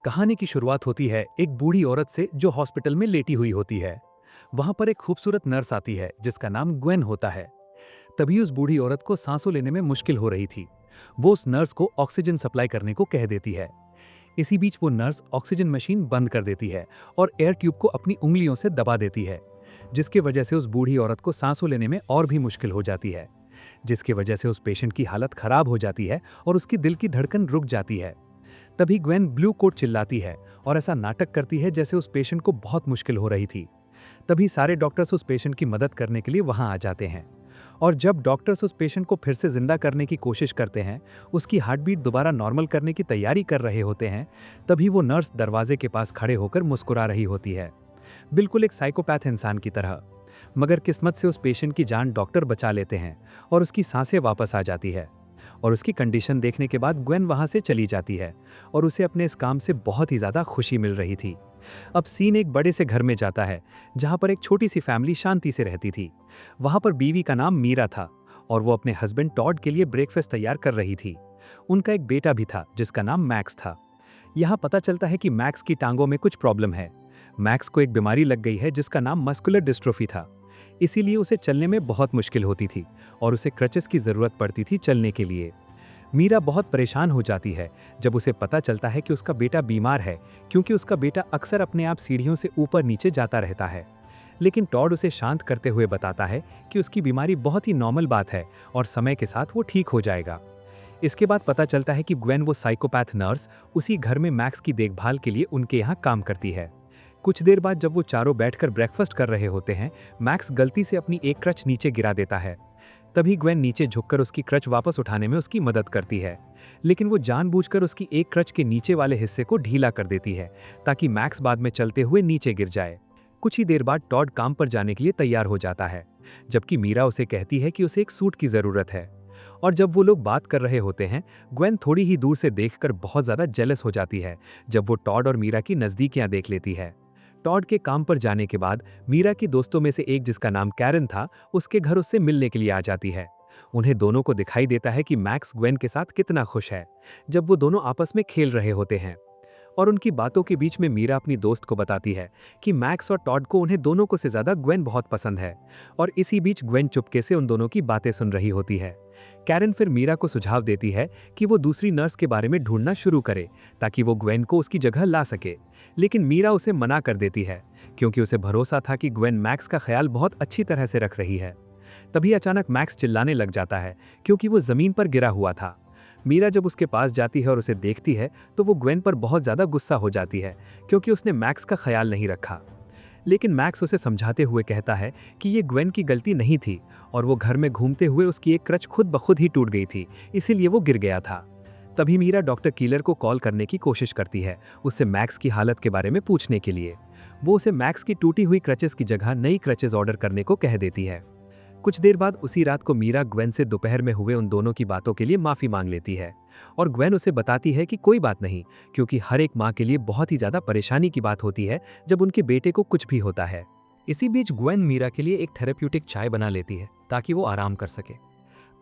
कहानी की शुरुआत होती है एक बूढ़ी औरत से जो हॉस्पिटल में लेटी हुई होती है। वहां पर एक खूबसूरत नर्स आती है जिसका नाम ग्वेन होता है। तभी उस बूढ़ी औरत को सांसों लेने में मुश्किल हो रही थी। वो उस नर्स को ऑक्सीजन सप्लाई करने को कह देती है। इसी बीच वो नर्स ऑक्सीजन मशीन बंद कर देती है और एयर ट्यूब को अपनी उंगलियों से दबा देती है, जिसकी वजह से उस बूढ़ी औरत को सांसों लेने में और भी मुश्किल हो जाती है, जिसकी वजह से उस पेशेंट की हालत खराब हो जाती है और उसकी दिल की धड़कन रुक जाती है। तभी ग्वेन ब्लू कोट चिल्लाती है और ऐसा नाटक करती है जैसे उस पेशेंट को बहुत मुश्किल हो रही थी। तभी सारे डॉक्टर्स उस पेशेंट की मदद करने के लिए वहां आ जाते हैं। और जब डॉक्टर्स उस पेशेंट को फिर से जिंदा करने की कोशिश करते हैं, उसकी हार्ट बीट दोबारा नॉर्मल करने की तैयारी कर रहे होते हैं, तभी वो नर्स दरवाजे के पास खड़े होकर मुस्कुरा रही होती है, बिल्कुल एक साइकोपैथ इंसान की तरह। मगर किस्मत से उस पेशेंट की जान डॉक्टर बचा लेते हैं और उसकी सांसें वापस आ जाती है। और उसकी कंडीशन देखने के बाद ग्वेन वहां से चली जाती है और उसे अपने इस काम से बहुत ही ज्यादा खुशी मिल रही थी। अब सीन एक बड़े से घर में जाता है जहां पर एक छोटी सी फैमिली शांति से रहती थी। वहां पर बीवी का नाम मीरा था और वो अपने हस्बैंड टॉड के लिए ब्रेकफास्ट तैयार कर रही थी। उनका एक बेटा भी था जिसका नाम मैक्स था। यहाँ पता चलता है कि मैक्स की टांगों में कुछ प्रॉब्लम है। मैक्स को एक बीमारी लग गई है जिसका नाम मस्कुलर डिस्ट्रोफी था। इसीलिए उसे चलने में बहुत मुश्किल होती थी और उसे क्रचेस की जरूरत पड़ती थी चलने के लिए। मीरा बहुत परेशान हो जाती है जब उसे पता चलता है कि उसका बेटा बीमार है, क्योंकि उसका बेटा अक्सर अपने आप सीढ़ियों से ऊपर नीचे जाता रहता है। लेकिन टॉड उसे शांत करते हुए बताता है कि उसकी बीमारी बहुत ही नॉर्मल बात है और समय के साथ वो ठीक हो जाएगा। इसके बाद पता चलता है कि ग्वेन, वो साइकोपैथ नर्स, उसी घर में मैक्स की देखभाल के लिए उनके यहाँ काम करती है। कुछ देर बाद जब वो चारों बैठकर ब्रेकफास्ट कर रहे होते हैं, मैक्स गलती से अपनी एक क्रच नीचे गिरा देता है। तभी ग्वेन नीचे झुककर उसकी क्रच वापस उठाने में उसकी मदद करती है, लेकिन वो जानबूझकर उसकी एक क्रच के नीचे वाले हिस्से को ढीला कर देती है ताकि मैक्स बाद में चलते हुए नीचे गिर जाए। कुछ ही देर बाद टॉड काम पर जाने के लिए तैयार हो जाता है, जबकि मीरा उसे कहती है कि उसे एक सूट की जरूरत है। और जब वो लोग बात कर रहे होते हैं, ग्वेन थोड़ी ही दूर से देखकर बहुत ज्यादा जेलस हो जाती है जब वो टॉड और मीरा की नजदीकियां देख लेती है। टॉड के काम पर जाने के बाद मीरा की दोस्तों में से एक, जिसका नाम कैरन था, उसके घर उससे मिलने के लिए आ जाती है। उन्हें दोनों को दिखाई देता है कि मैक्स ग्वेन के साथ कितना खुश है जब वो दोनों आपस में खेल रहे होते हैं। और उनकी बातों के बीच में मीरा अपनी दोस्त को बताती है कि मैक्स और टॉड को, उन्हें दोनों को से ज्यादा ग्वेन बहुत पसंद है। और इसी बीच ग्वेन चुपके से उन दोनों की बातें सुन रही होती है। कैरन फिर मीरा को सुझाव देती है कि वो दूसरी नर्स के बारे में ढूंढना शुरू करे ताकि वो ग्वेन को उसकी जगह ला सके। लेकिन मीरा उसे मना कर देती है क्योंकि उसे भरोसा था कि ग्वेन मैक्स का ख्याल बहुत अच्छी तरह से रख रही है। तभी अचानक मैक्स चिल्लाने लग जाता है क्योंकि वो जमीन पर गिरा हुआ था। मीरा जब उसके पास जाती है और उसे देखती है तो वो ग्वेन पर बहुत ज्यादा गुस्सा हो जाती है क्योंकि उसने मैक्स का ख्याल नहीं रखा। लेकिन मैक्स उसे समझाते हुए कहता है कि ये ग्वेन की गलती नहीं थी और वो घर में घूमते हुए उसकी एक क्रच खुद ब खुद ही टूट गई थी, इसीलिए वो गिर गया था। तभी मीरा डॉक्टर कीलर को कॉल करने की कोशिश करती है उससे मैक्स की हालत के बारे में पूछने के लिए। वो उसे मैक्स की टूटी हुई क्रचेस की जगह नई क्रचेस ऑर्डर करने को कह देती है। कुछ देर बाद उसी रात को मीरा ग्वेन से दोपहर में हुए उन दोनों की बातों के लिए माफी मांग लेती है और ग्वेन उसे बताती है कि कोई बात नहीं, क्योंकि हर एक माँ के लिए बहुत ही ज्यादा परेशानी की बात होती है जब उनके बेटे को कुछ भी होता है। इसी बीच ग्वेन मीरा के लिए एक थेरेप्यूटिक चाय बना लेती है ताकि वो आराम कर सके।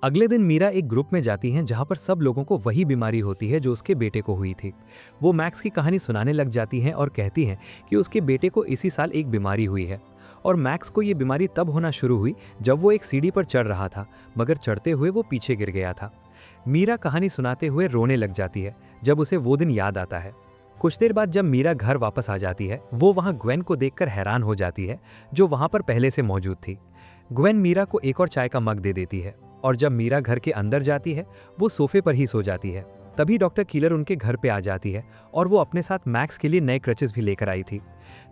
अगले दिन मीरा एक ग्रुप में जाती हैं जहां पर सब लोगों को वही बीमारी होती है जो उसके बेटे को हुई थी। वो मैक्स की कहानी सुनाने लग जाती हैं और कहती हैं कि उसके बेटे को इसी साल एक बीमारी हुई है और मैक्स को ये बीमारी तब होना शुरू हुई जब वो एक सीढ़ी पर चढ़ रहा था, मगर चढ़ते हुए वो पीछे गिर गया था। मीरा कहानी सुनाते हुए रोने लग जाती है जब उसे वो दिन याद आता है। कुछ देर बाद जब मीरा घर वापस आ जाती है, वो वहां ग्वेन को देखकर हैरान हो जाती है जो वहां पर पहले से मौजूद थी। ग्वेन मीरा को एक और चाय का मग दे देती है और जब मीरा घर के अंदर जाती है, वो सोफे पर ही सो जाती है। तभी डॉक्टर कीलर उनके घर पे आ जाती है और वो अपने साथ मैक्स के लिए नए क्रचेस भी लेकर आई थी।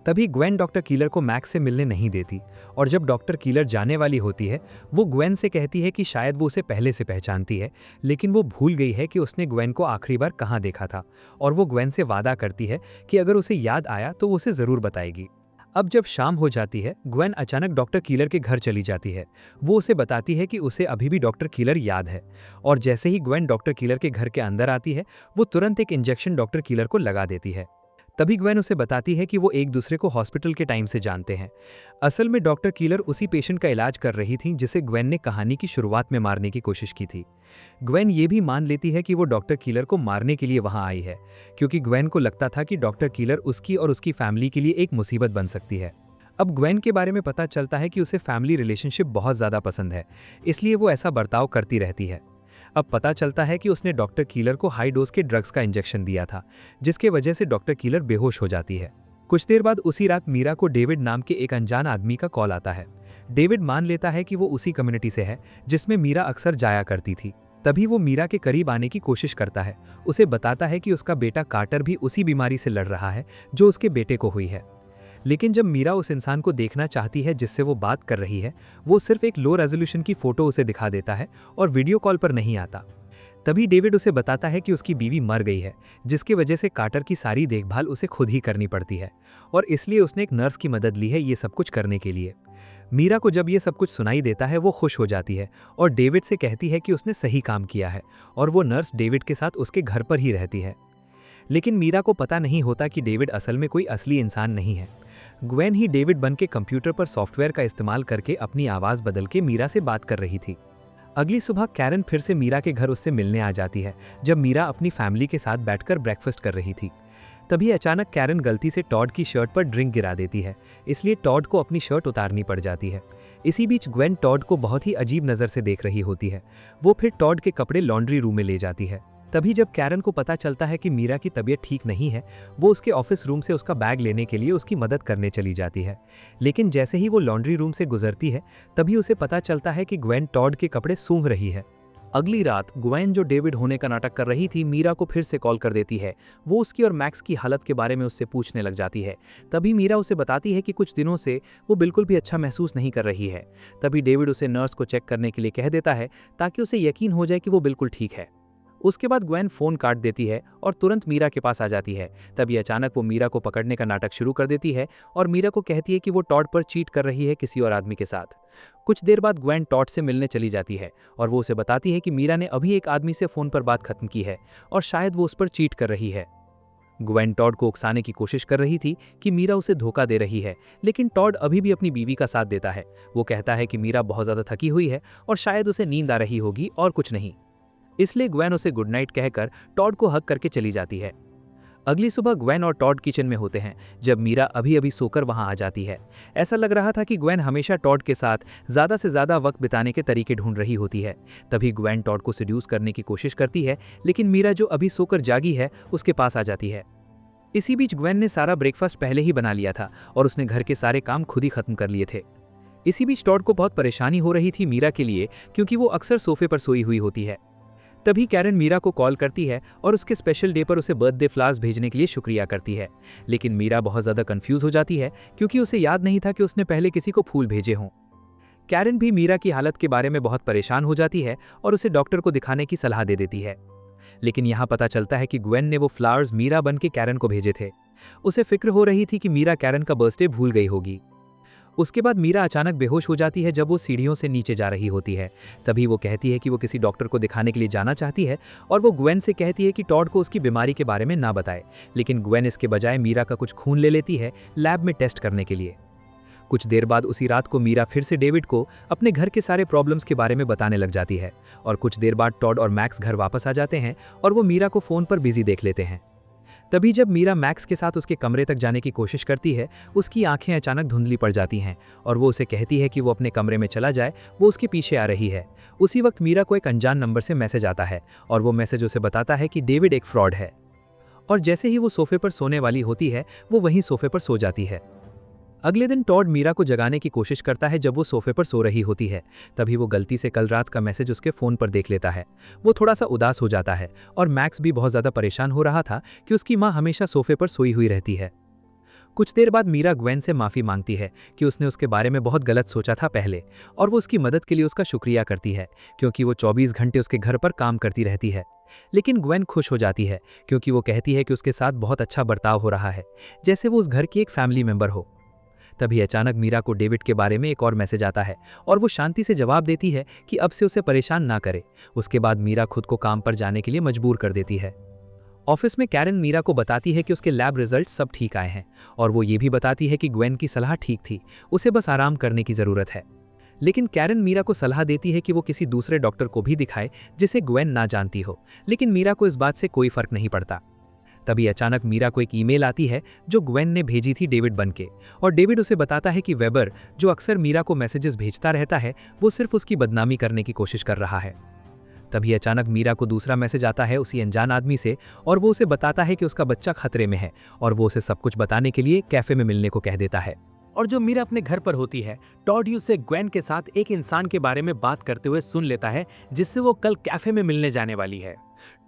तभी ग्वेन डॉक्टर कीलर को मैक्स से मिलने नहीं देती और जब डॉक्टर कीलर जाने वाली होती है, वो ग्वेन से कहती है कि शायद वो उसे पहले से पहचानती है, लेकिन वो भूल गई है कि उसने ग्वेन को आखिरी बार कहाँ देखा था। और वो ग्वेन से वादा करती है कि अगर उसे याद आया तो वो उसे जरूर बताएगी। अब जब शाम हो जाती है, ग्वेन अचानक डॉक्टर कीलर के घर चली जाती है। वो उसे बताती है कि उसे अभी भी डॉक्टर कीलर याद है। और जैसे ही ग्वेन डॉक्टर कीलर के घर के अंदर आती है, वो तुरंत एक इंजेक्शन डॉक्टर कीलर को लगा देती है। तभी ग्वेन उसे बताती है कि वो एक दूसरे को हॉस्पिटल के टाइम से जानते हैं। असल में डॉक्टर कीलर उसी पेशेंट का इलाज कर रही थी जिसे ग्वेन ने कहानी की शुरुआत में मारने की कोशिश की थी। ग्वेन ये भी मान लेती है कि वो डॉक्टर कीलर को मारने के लिए वहां आई है, क्योंकि ग्वेन को लगता था कि डॉक्टर कीलर उसकी और उसकी फैमिली के लिए एक मुसीबत बन सकती है। अब ग्वेन के बारे में पता चलता है कि उसे फैमिली रिलेशनशिप बहुत ज़्यादा पसंद है, इसलिए वो ऐसा बर्ताव करती रहती है। अब पता चलता है कि उसने डॉक्टर कीलर को हाई डोज के ड्रग्स का इंजेक्शन दिया था, जिसके वजह से डॉक्टर कीलर बेहोश हो जाती है। कुछ देर बाद उसी रात मीरा को डेविड नाम के एक अनजान आदमी का कॉल आता है। डेविड मान लेता है कि वो उसी कम्युनिटी से है जिसमें मीरा अक्सर जाया करती थी। तभी वो मीरा के करीब आने की कोशिश करता है, उसे बताता है कि उसका बेटा कार्टर भी उसी बीमारी से लड़ रहा है जो उसके बेटे को हुई है। लेकिन जब मीरा उस इंसान को देखना चाहती है जिससे वो बात कर रही है, वो सिर्फ एक लो रेजोल्यूशन की फोटो उसे दिखा देता है और वीडियो कॉल पर नहीं आता। तभी डेविड उसे बताता है कि उसकी बीवी मर गई है, जिसकी वजह से कार्टर की सारी देखभाल उसे खुद ही करनी पड़ती है और इसलिए उसने एक नर्स की मदद ली है ये सब कुछ करने के लिए। मीरा को जब ये सब कुछ सुनाई देता है वो खुश हो जाती है और डेविड से कहती है कि उसने सही काम किया है और वो नर्स डेविड के साथ उसके घर पर ही रहती है। लेकिन मीरा को पता नहीं होता कि डेविड असल में कोई असली इंसान नहीं है। ग्वेन ही डेविड बन के कंप्यूटर पर सॉफ्टवेयर का इस्तेमाल करके अपनी आवाज़ बदल के मीरा से बात कर रही थी। अगली सुबह कैरन फिर से मीरा के घर उससे मिलने आ जाती है, जब मीरा अपनी फैमिली के साथ बैठकर ब्रेकफास्ट कर रही थी। तभी अचानक कैरन गलती से टॉड की शर्ट पर ड्रिंक गिरा देती है, इसलिए टॉड को अपनी शर्ट उतारनी पड़ जाती है। इसी बीच ग्वेन टॉड को बहुत ही अजीब नज़र से देख रही होती है। वो फिर टॉड के कपड़े लॉन्ड्री रूम में ले जाती है। तभी जब कैरन को पता चलता है कि मीरा की तबीयत ठीक नहीं है, वो उसके ऑफिस रूम से उसका बैग लेने के लिए उसकी मदद करने चली जाती है। लेकिन जैसे ही वो लॉन्ड्री रूम से गुजरती है, तभी उसे पता चलता है कि ग्वेन टॉड के कपड़े सूंघ रही है। अगली रात ग्वेन जो डेविड होने का नाटक कर रही थी, मीरा को फिर से कॉल कर देती है। वो उसकी और मैक्स की हालत के बारे में उससे पूछने लग जाती है। तभी मीरा उसे बताती है कि कुछ दिनों से वो बिल्कुल भी अच्छा महसूस नहीं कर रही है। तभी डेविड उसे नर्स को चेक करने के लिए कह देता है ताकि उसे यकीन हो जाए कि वो बिल्कुल ठीक है। उसके बाद ग्वेन फोन काट देती है और तुरंत मीरा के पास आ जाती है। तभी अचानक वो मीरा को पकड़ने का नाटक शुरू कर देती है और मीरा को कहती है कि वो टॉड पर चीट कर रही है किसी और आदमी के साथ। कुछ देर बाद ग्वेन टॉड से मिलने चली जाती है और वो उसे बताती है कि मीरा ने अभी एक आदमी से फोन पर बात खत्म की है और शायद वो उस पर चीट कर रही है। ग्वेन टॉड को उकसाने की कोशिश कर रही थी कि मीरा उसे धोखा दे रही है, लेकिन टॉड अभी भी अपनी बीवी का साथ देता है। वो कहता है कि मीरा बहुत ज़्यादा थकी हुई है और शायद उसे नींद आ रही होगी और कुछ नहीं। इसलिए ग्वेन उसे गुड नाइट कहकर टॉड को हग करके चली जाती है। अगली सुबह ग्वेन और टॉड किचन में होते हैं, जब मीरा अभी अभी सोकर वहां आ जाती है। ऐसा लग रहा था कि ग्वेन हमेशा टॉड के साथ ज़्यादा से ज़्यादा वक्त बिताने के तरीके ढूंढ रही होती है। तभी ग्वेन टॉड को सिड्यूस करने की कोशिश करती है, लेकिन मीरा जो अभी सोकर जागी है उसके पास आ जाती है। इसी बीच ग्वेन ने सारा ब्रेकफास्ट पहले ही बना लिया था और उसने घर के सारे काम खुद ही खत्म कर लिए थे। इसी बीच टॉड को बहुत परेशानी हो रही थी मीरा के लिए, क्योंकि वो अक्सर सोफे पर सोई हुई होती है। तभी कैरन मीरा को कॉल करती है और उसके स्पेशल डे पर उसे बर्थडे फ्लावर्स भेजने के लिए शुक्रिया करती है। लेकिन मीरा बहुत ज़्यादा कंफ्यूज हो जाती है, क्योंकि उसे याद नहीं था कि उसने पहले किसी को फूल भेजे हों। कैरन भी मीरा की हालत के बारे में बहुत परेशान हो जाती है और उसे डॉक्टर को दिखाने की सलाह दे देती है। लेकिन यहाँ पता चलता है कि ग्वेन ने वो फ्लावर्स मीरा बन के कैरन को भेजे थे। उसे फिक्र हो रही थी कि मीरा कैरन का बर्थडे भूल गई होगी। उसके बाद मीरा अचानक बेहोश हो जाती है जब वो सीढ़ियों से नीचे जा रही होती है। तभी वो कहती है कि वो किसी डॉक्टर को दिखाने के लिए जाना चाहती है और वो ग्वेन से कहती है कि टॉड को उसकी बीमारी के बारे में ना बताए। लेकिन ग्वेन इसके बजाय मीरा का कुछ खून ले लेती है लैब में टेस्ट करने के लिए। कुछ देर बाद उसी रात को मीरा फिर से डेविड को अपने घर के सारे प्रॉब्लम्स के बारे में बताने लग जाती है और कुछ देर बाद टॉड और मैक्स घर वापस आ जाते हैं और वो मीरा को फ़ोन पर बिजी देख लेते हैं। तभी जब मीरा मैक्स के साथ उसके कमरे तक जाने की कोशिश करती है, उसकी आंखें अचानक धुंधली पड़ जाती हैं और वो उसे कहती है कि वो अपने कमरे में चला जाए, वो उसके पीछे आ रही है। उसी वक्त मीरा को एक अनजान नंबर से मैसेज आता है और वो मैसेज उसे बताता है कि डेविड एक फ्रॉड है। और जैसे ही वो सोफे पर सोने वाली होती है, वो वहीं सोफे पर सो जाती है। अगले दिन टॉड मीरा को जगाने की कोशिश करता है जब वो सोफे पर सो रही होती है। तभी वो गलती से कल रात का मैसेज उसके फ़ोन पर देख लेता है। वो थोड़ा सा उदास हो जाता है और मैक्स भी बहुत ज़्यादा परेशान हो रहा था कि उसकी माँ हमेशा सोफे पर सोई हुई रहती है। कुछ देर बाद मीरा ग्वेन से माफ़ी मांगती है कि उसने उसके बारे में बहुत गलत सोचा था पहले, और वो उसकी मदद के लिए उसका शुक्रिया करती है क्योंकि वो 24 घंटे उसके घर पर काम करती रहती है। लेकिन ग्वेन खुश हो जाती है क्योंकि वो कहती है कि उसके साथ बहुत अच्छा बर्ताव हो रहा है, जैसे वो उस घर की एक फैमिली मेंबर हो। तभी अचानक मीरा को डेविड के बारे में एक और मैसेज आता है और वो शांति से जवाब देती है कि अब से उसे परेशान ना करे। उसके बाद मीरा खुद को काम पर जाने के लिए मजबूर कर देती है। ऑफिस में कैरन मीरा को बताती है कि उसके लैब रिजल्ट सब ठीक आए हैं और वो ये भी बताती है कि ग्वेन की सलाह ठीक थी, उसे बस आराम करने की ज़रूरत है। लेकिन कैरन मीरा को सलाह देती है कि वो किसी दूसरे डॉक्टर को भी दिखाए जिसे ग्वेन ना जानती हो, लेकिन मीरा को इस बात से कोई फर्क नहीं पड़ता। तभी अचानक मीरा को एक ईमेल आती है जो ग्वेन ने भेजी थी डेविड बनके, और डेविड उसे बताता है कि वेबर, जो अक्सर मीरा को मैसेजेस भेजता रहता है, वो सिर्फ उसकी बदनामी करने की कोशिश कर रहा है। तभी अचानक मीरा को दूसरा मैसेज आता है उसी अनजान आदमी से, और वो उसे बताता है कि उसका बच्चा खतरे में है और वो उसे सब कुछ बताने के लिए कैफे में मिलने को कह देता है। और जो मीरा अपने घर पर होती है, टॉड उसे ग्वेन के साथ एक इंसान के बारे में बात करते हुए सुन लेता है जिससे वो कल कैफे में मिलने जाने वाली है।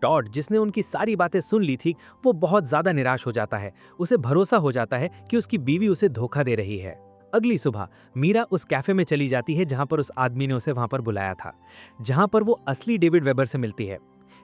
टॉड, जिसने उनकी सारी बातें सुन ली थी, वो बहुत ज्यादा निराश हो जाता है। उसे भरोसा हो जाता है कि उसकी बीवी उसे धोखा दे रही है। अगली सुबह मीरा उस कैफे में चली जाती है जहां पर उस आदमी ने उसे वहां पर बुलाया था, जहां पर वो असली डेविड वेबर से मिलती है।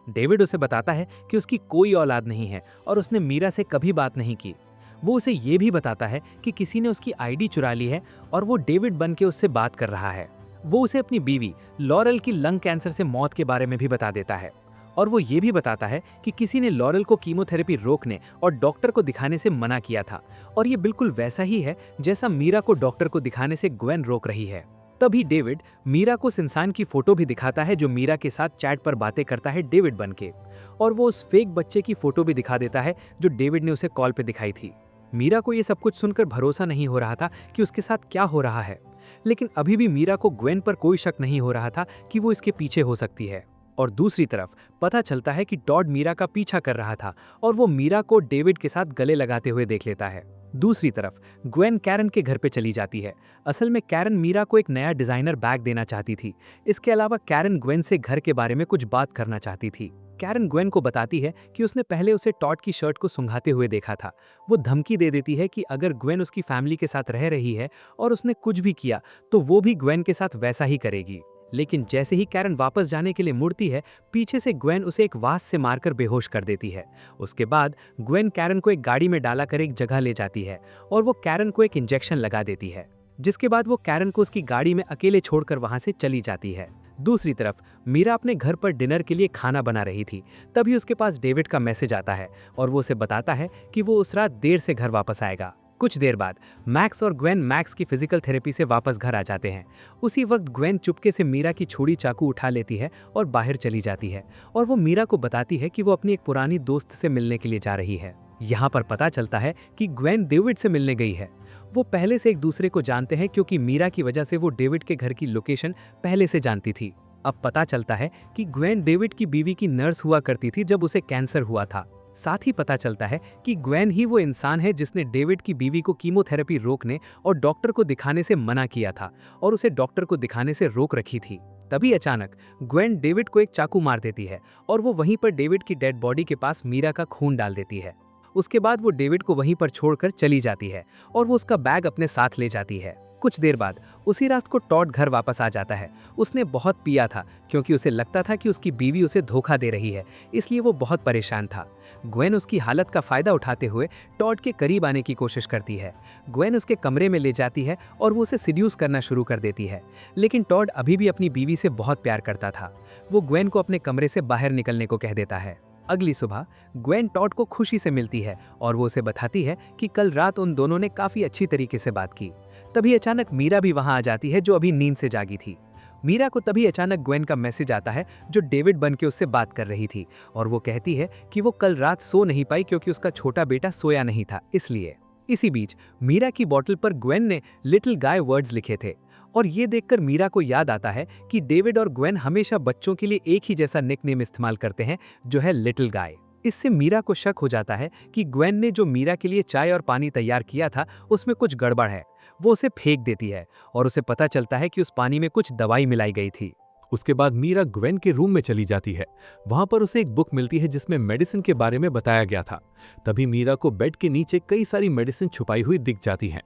डेविड उसे बताता है कि उसकी कोई औलाद नहीं है और उसने मीरा से कभी बात नहीं की। वो उसे ये भी बताता है कि किसी ने उसकी आईडी चुरा ली है और वो डेविड बन के उससे बात कर रहा है। वो उसे अपनी बीवी लॉरेल की लंग कैंसर से मौत के बारे में भी बता देता है, और वो ये भी बताता है कि किसी ने लॉरेल को कीमोथेरेपी रोकने और डॉक्टर को दिखाने से मना किया था, और ये बिल्कुल वैसा ही है जैसा मीरा को डॉक्टर को दिखाने से ग्वेन रोक रही है। तभी डेविड मीरा को उस इंसान की फोटो भी दिखाता है जो मीरा के साथ चैट पर बातें करता है डेविड बनके, और वो उस फेक बच्चे की फोटो भी दिखा देता है जो डेविड ने उसे कॉल पे दिखाई थी। मीरा को ये सब कुछ सुनकर भरोसा नहीं हो रहा था कि उसके साथ क्या हो रहा है, लेकिन अभी भी मीरा को ग्वेन पर कोई शक नहीं हो रहा था कि वो इसके पीछे हो सकती है। और दूसरी तरफ पता चलता है कि टॉड मीरा का पीछा कर रहा था और वो मीरा को डेविड के साथ गले लगाते हुए देख लेता है। दूसरी तरफ ग्वेन कैरन के घर पे चली जाती है। असल में कैरन मीरा को एक नया डिजाइनर बैग देना चाहती थी। इसके अलावा कैरन ग्वेन से घर के बारे में कुछ बात करना चाहती थी। कैरन ग्वेन को बताती है कि उसने पहले उसे टॉड की शर्ट को सुंघाते हुए देखा था। वो धमकी दे देती है कि अगर ग्वेन उसकी फैमिली के साथ रह रही है और उसने कुछ भी किया तो वो भी ग्वेन के साथ वैसा ही करेगी। लेकिन जैसे ही कैरन वापस जाने के लिए मुड़ती है, पीछे से ग्वेन उसे एक वास से मारकर बेहोश कर देती है। उसके बाद ग्वेन कैरन को एक गाड़ी में डाला कर एक जगह ले जाती है और वो कैरन को एक इंजेक्शन लगा देती है, जिसके बाद वो कैरन को उसकी गाड़ी में अकेले छोड़कर वहां से चली जाती है। दूसरी तरफ मीरा अपने घर पर डिनर के लिए खाना बना रही थी। तभी उसके पास डेविड का मैसेज आता है और वो उसे बताता है कि वो उस रात देर से घर वापस आएगा। कुछ देर बाद मैक्स और ग्वेन मैक्स की फिजिकल थेरेपी से वापस घर आ जाते हैं। उसी वक्त ग्वेन चुपके से मीरा की छुरी चाकू उठा लेती है और बाहर चली जाती है, और वो मीरा को बताती है कि वो अपनी एक पुरानी दोस्त से मिलने के लिए जा रही है। यहाँ पर पता चलता है कि ग्वेन डेविड से मिलने गई है। वो पहले से एक दूसरे को जानते हैं क्योंकि मीरा की वजह से वो डेविड के घर की लोकेशन पहले से जानती थी। अब पता चलता है कि ग्वेन डेविड की बीवी की नर्स हुआ करती थी जब उसे कैंसर हुआ था। साथ ही पता चलता है कि ग्वेन ही वो इंसान है जिसने डेविड की बीवी को कीमोथेरेपी रोकने और डॉक्टर को दिखाने से मना किया था और उसे डॉक्टर को दिखाने से रोक रखी थी। तभी अचानक ग्वेन डेविड को एक चाकू मार देती है और वो वहीं पर डेविड की डेड बॉडी के पास मीरा का खून डाल देती है। उसके बाद वो डेविड को वहीं पर छोड़कर चली जाती है और वो उसका बैग अपने साथ ले जाती है। कुछ देर बाद उसी रात को टॉड घर वापस आ जाता है। उसने बहुत पिया था क्योंकि उसे लगता था कि उसकी बीवी उसे धोखा दे रही है, इसलिए वो बहुत परेशान था। ग्वेन उसकी हालत का फायदा उठाते हुए टॉड के करीब आने की कोशिश करती है। ग्वेन उसके कमरे में ले जाती है और वो उसे सिड्यूस करना शुरू कर देती है, लेकिन टॉड अभी भी अपनी बीवी से बहुत प्यार करता था। वो ग्वेन को अपने कमरे से बाहर निकलने को कह देता है। अगली सुबह ग्वेन टॉड को खुशी से मिलती है और वो उसे बताती है कि कल रात उन दोनों ने काफी अच्छी तरीके से बात की। तभी अचानक मीरा भी वहां आ जाती है जो अभी नींद से जागी थी। मीरा को तभी अचानक ग्वेन का मैसेज आता है जो डेविड बन के उससे बात कर रही थी, और वो कहती है कि वो कल रात सो नहीं पाई क्योंकि उसका छोटा बेटा सोया नहीं था, इसलिए। इसी बीच मीरा की बोतल पर ग्वेन ने लिटिल गाय वर्ड्स लिखे थे, और ये देखकर मीरा को याद आता है कि डेविड और ग्वेन हमेशा बच्चों के लिए एक ही जैसा निकनेम इस्तेमाल करते हैं जो है लिटिल गाय। इससे मीरा को शक हो जाता है कि ग्वेन ने जो मीरा के लिए चाय और पानी तैयार किया था उसमें कुछ गड़बड़ है। वो उसे फेंक देती है और उसे पता चलता है कि उस पानी में कुछ दवाई मिलाई गई थी। उसके बाद मीरा ग्वेन के रूम में चली जाती है। वहां पर उसे एक बुक मिलती है जिसमें मेडिसिन के बारे में बताया गया था। तभी मीरा को बेड के नीचे कई सारी मेडिसिन छुपाई हुई दिख जाती हैं।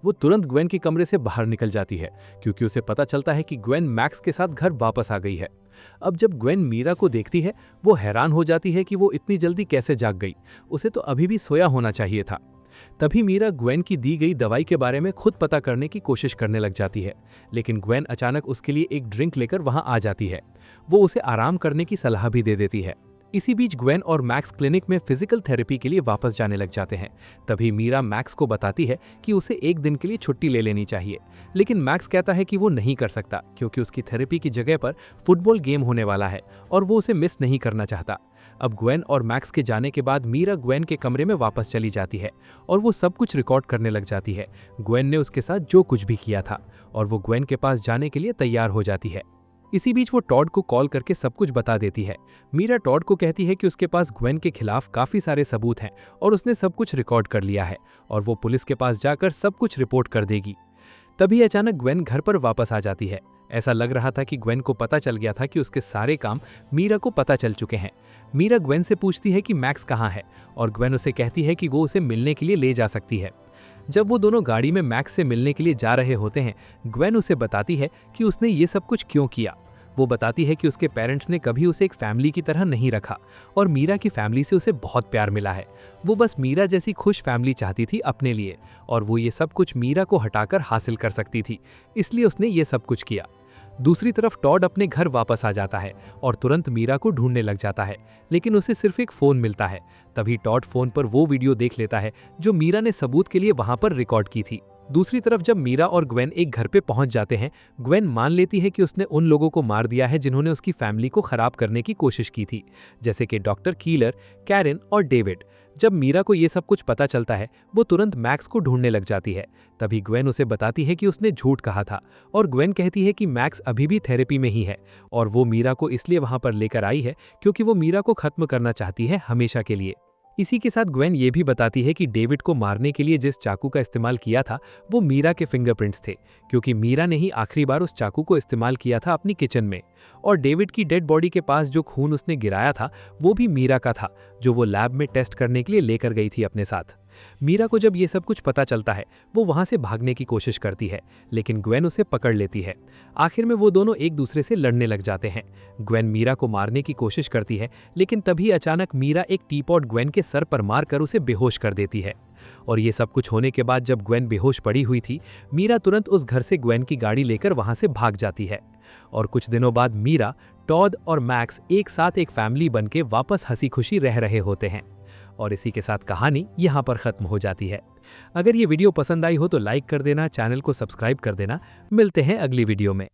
वो तुरंत ग्वेन के कमरे से बाहर निकल जाती है क्योंकि उसे पता चलता है कि ग्वेन मैक्स के साथ घर वापस आ गई है। अब जब ग्वेन मीरा को देखती है, वो हैरान हो जाती है कि वो इतनी जल्दी कैसे जाग गई, उसे तो अभी भी सोया होना चाहिए था। तभी मीरा ग्वेन की दी गई दवाई के बारे में खुद पता करने की कोशिश करने लग जाती है, लेकिन ग्वेन अचानक उसके लिए एक ड्रिंक लेकर वहां आ जाती है। वो उसे आराम करने की सलाह भी दे देती है। इसी बीच ग्वेन और मैक्स क्लिनिक में फिजिकल थेरेपी के लिए वापस जाने लग जाते हैं। तभी मीरा मैक्स को बताती है कि उसे एक दिन के लिए छुट्टी ले लेनी चाहिए, लेकिन मैक्स कहता है कि वो नहीं कर सकता क्योंकि उसकी थेरेपी की जगह पर फुटबॉल गेम होने वाला है और वो उसे मिस नहीं करना चाहता। अब ग्वेन और मैक्स के जाने के बाद मीरा ग्वेन के कमरे में वापस चली जाती है और वो सब कुछ रिकॉर्ड करने लग जाती है, ग्वेन ने उसके साथ जो कुछ भी किया था, और वो ग्वेन के पास जाने के लिए तैयार हो जाती है। इसी बीच वो टॉड को कॉल करके सब कुछ बता देती है। मीरा टॉड को कहती है कि उसके पास ग्वेन के खिलाफ काफी सारे सबूत हैं और उसने सब कुछ रिकॉर्ड कर लिया है और वो पुलिस के पास जाकर सब कुछ रिपोर्ट कर देगी। तभी अचानक ग्वेन घर पर वापस आ जाती है। ऐसा लग रहा था कि ग्वेन को पता चल गया था कि उसके सारे काम मीरा को पता चल चुके हैं। मीरा ग्वेन से पूछती है कि मैक्स कहाँ है और ग्वेन उसे कहती है कि वो उसे मिलने के लिए ले जा सकती है। जब वो दोनों गाड़ी में मैक्स से मिलने के लिए जा रहे होते हैं, ग्वेन उसे बताती है कि उसने ये सब कुछ क्यों किया। वो बताती है कि उसके पेरेंट्स ने कभी उसे एक फैमिली की तरह नहीं रखा और मीरा की फैमिली से उसे बहुत प्यार मिला है। वो बस मीरा जैसी खुश फैमिली चाहती थी अपने लिए और वो ये सब कुछ मीरा को हटाकर हासिल कर सकती थी, इसलिए उसने ये सब कुछ किया। दूसरी तरफ टॉड अपने घर वापस आ जाता है और तुरंत मीरा को ढूंढने लग जाता है, लेकिन उसे सिर्फ एक फोन मिलता है। तभी टॉड फोन पर वो वीडियो देख लेता है जो मीरा ने सबूत के लिए वहां पर रिकॉर्ड की थी। दूसरी तरफ जब मीरा और ग्वेन एक घर पे पहुंच जाते हैं, ग्वेन मान लेती है कि उसने उन लोगों को मार दिया है जिन्होंने उसकी फैमिली को खराब करने की कोशिश की थी, जैसे कि डॉक्टर कीलर, कैरन और डेविड। जब मीरा को ये सब कुछ पता चलता है, वो तुरंत मैक्स को ढूंढने लग जाती है। तभी ग्वेन उसे बताती है कि उसने झूठ कहा था और ग्वेन कहती है कि मैक्स अभी भी थेरेपी में ही है और वो मीरा को इसलिए वहां पर लेकर आई है क्योंकि वो मीरा को खत्म करना चाहती है हमेशा के लिए। इसी के साथ ग्वेन ये भी बताती है कि डेविड को मारने के लिए जिस चाकू का इस्तेमाल किया था वो मीरा के फिंगरप्रिंट्स थे, क्योंकि मीरा ने ही आखिरी बार उस चाकू को इस्तेमाल किया था अपनी किचन में। और डेविड की डेड बॉडी के पास जो खून उसने गिराया था वो भी मीरा का था, जो वो लैब में टेस्ट करने के लिए लेकर गई थी अपने साथ। मीरा को जब ये सब कुछ पता चलता है, वो वहां से भागने की कोशिश करती है, लेकिन ग्वेन उसे पकड़ लेती है। आखिर में वो दोनों एक दूसरे से लड़ने लग जाते हैं। ग्वेन मीरा को मारने की कोशिश करती है, लेकिन तभी अचानक मीरा एक टीपॉट ग्वेन के सर पर मारकर उसे बेहोश कर देती है। और ये सब कुछ होने के बाद जब ग्वेन बेहोश पड़ी हुई थी, मीरा तुरंत उस घर से ग्वेन की गाड़ी लेकर वहां से भाग जाती है। और कुछ दिनों बाद मीरा, टॉड और मैक्स एक साथ एक फैमिली बनके वापस हंसी खुशी रह रहे होते हैं। और इसी के साथ कहानी यहाँ पर खत्म हो जाती है। अगर ये वीडियो पसंद आई हो तो लाइक कर देना, चैनल को सब्सक्राइब कर देना। मिलते हैं अगली वीडियो में।